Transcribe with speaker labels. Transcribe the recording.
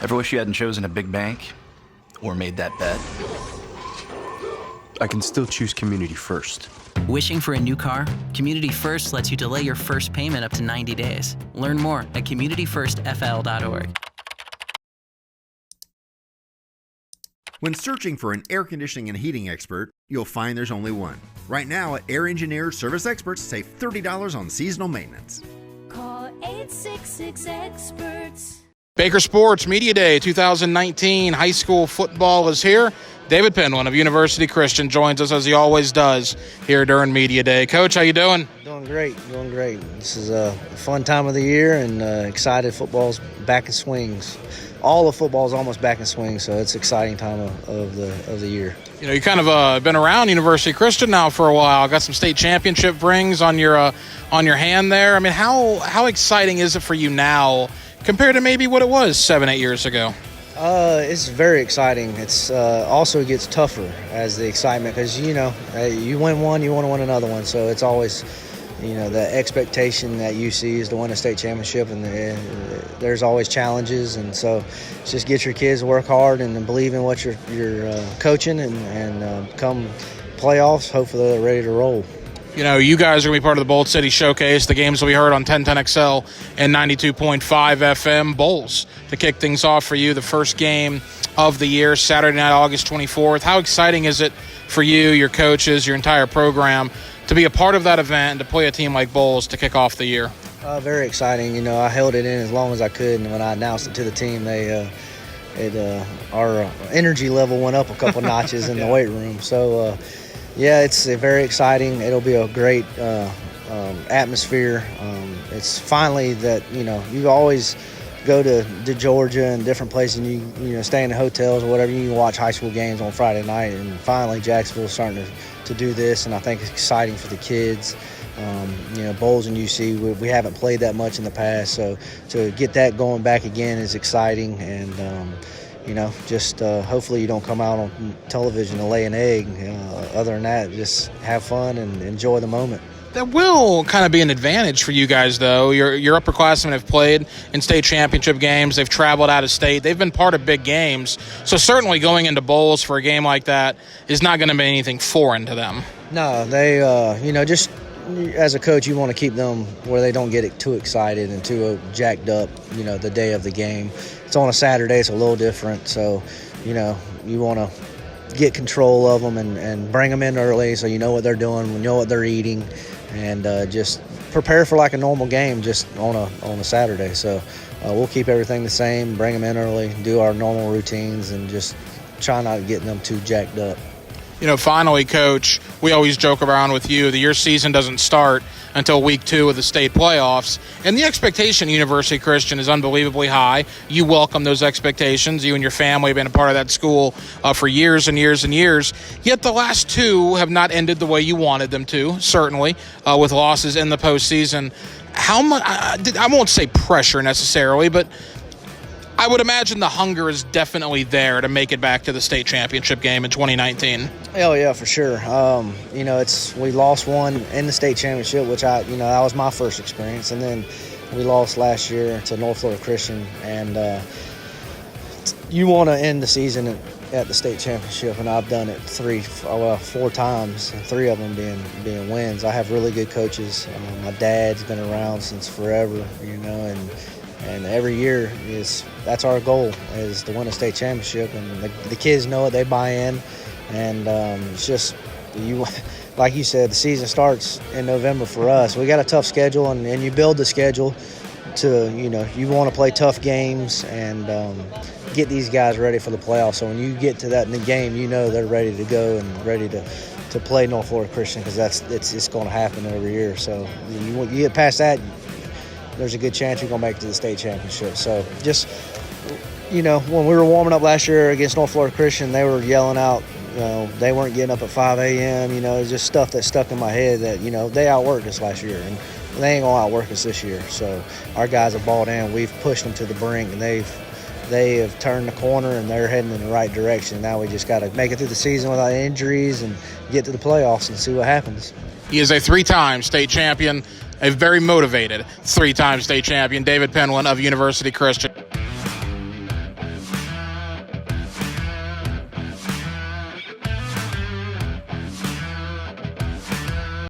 Speaker 1: Ever wish you hadn't chosen a big bank or made that bet?
Speaker 2: I can still choose Community First.
Speaker 3: Wishing for a new car? Community First lets you delay your first payment up to 90 days. Learn more at communityfirstfl.org.
Speaker 4: When searching for an air conditioning and heating expert, you'll find there's only one. Right now at Air Engineers Service Experts, save $30 on seasonal maintenance.
Speaker 5: Call 866-EXPERTS.
Speaker 6: Baker Sports Media Day 2019. High school football is here. David Penland of University Christian joins us as he always does here during Media Day. Coach, how you doing?
Speaker 7: Doing great. This is a fun time of the year and excited. Football's back in swings. All of football is almost back in swing, so it's an exciting time of the year.
Speaker 6: You know, you kind of been around University Christian now for a while. Got some state championship rings on your hand there. I mean, how exciting is it for you now compared to maybe what it was 7-8 years ago?
Speaker 7: It's very exciting. It's also gets tougher as the excitement because you win one, you want to win another one. So it's always the expectation that you see is to win a state championship, and there's always challenges. And so just get your kids to work hard and believe in what you're coaching, and come playoffs, hopefully they're ready to roll.
Speaker 6: You know, you guys are going to be part of the Bold City Showcase. The games will be heard on 1010XL and 92.5 FM. Bowls to kick things off for you, the first game of the year, Saturday night, August 24th. How exciting is it for you, your coaches, your entire program to be a part of that event and to play a team like Bowls to kick off the year?
Speaker 7: Very exciting. I held it in as long as I could, and when I announced it to the team, our energy level went up a couple notches in the weight room. So, it's very exciting. It'll be a great atmosphere. It's finally that, you always go to Georgia and different places and you stay in the hotels or whatever. You can watch high school games on Friday night, and finally Jacksonville's starting to do this, and I think it's exciting for the kids. Bowls and UC, we haven't played that much in the past, so to get that going back again is exciting. And hopefully you don't come out on television to lay an egg. Other than that, just have fun and enjoy the moment.
Speaker 6: That will kind of be an advantage for you guys, though. Your upperclassmen have played in state championship games. They've traveled out of state. They've been part of big games. So certainly going into Bowls for a game like that is not going to be anything foreign to them.
Speaker 7: No, they, just as a coach, you want to keep them where they don't get too excited and too jacked up, the day of the game. It's on a Saturday. It's a little different. So, you want to get control of them and bring them in early so you know what they're doing, you know what they're eating, and just prepare for like a normal game just on a Saturday. So we'll keep everything the same, bring them in early, do our normal routines, and just try not to get them too jacked up.
Speaker 6: Finally, Coach, we always joke around with you that your season doesn't start until week 2 of the state playoffs, and the expectation at University Christian is unbelievably high. You welcome those expectations. You and your family have been a part of that school for years and years and years, yet the last 2 have not ended the way you wanted them to, certainly, with losses in the postseason. How much, I won't say pressure necessarily, but I would imagine the hunger is definitely there to make it back to the state championship game in 2019.
Speaker 7: Oh yeah, for sure. We lost one in the state championship, which that was my first experience, and then we lost last year to North Florida Christian, and you want to end the season at the state championship, and I've done it 4 times, and 3 of them being wins. I have really good coaches. My dad's been around since forever, and every year that's our goal, is to win a state championship, and the kids know it, they buy in, and it's just like you said, the season starts in November for us. We got a tough schedule, and you build the schedule to you want to play tough games and get these guys ready for the playoffs. So when you get to that in the game, they're ready to go and ready to play North Florida Christian, because it's going to happen every year. So you get past that, there's a good chance you're going to make it to the state championship. So just, when we were warming up last year against North Florida Christian, they were yelling out, they weren't getting up at 5 a.m., it's just stuff that stuck in my head that, they outworked us last year, and they ain't going to outwork us this year. So our guys have bought in. We've pushed them to the brink, and they have turned the corner, and they're heading in the right direction. Now we just got to make it through the season without injuries and get to the playoffs and see what happens.
Speaker 6: He is a 3-time state champion, a very motivated 3-time state champion, David Penland of University Christian.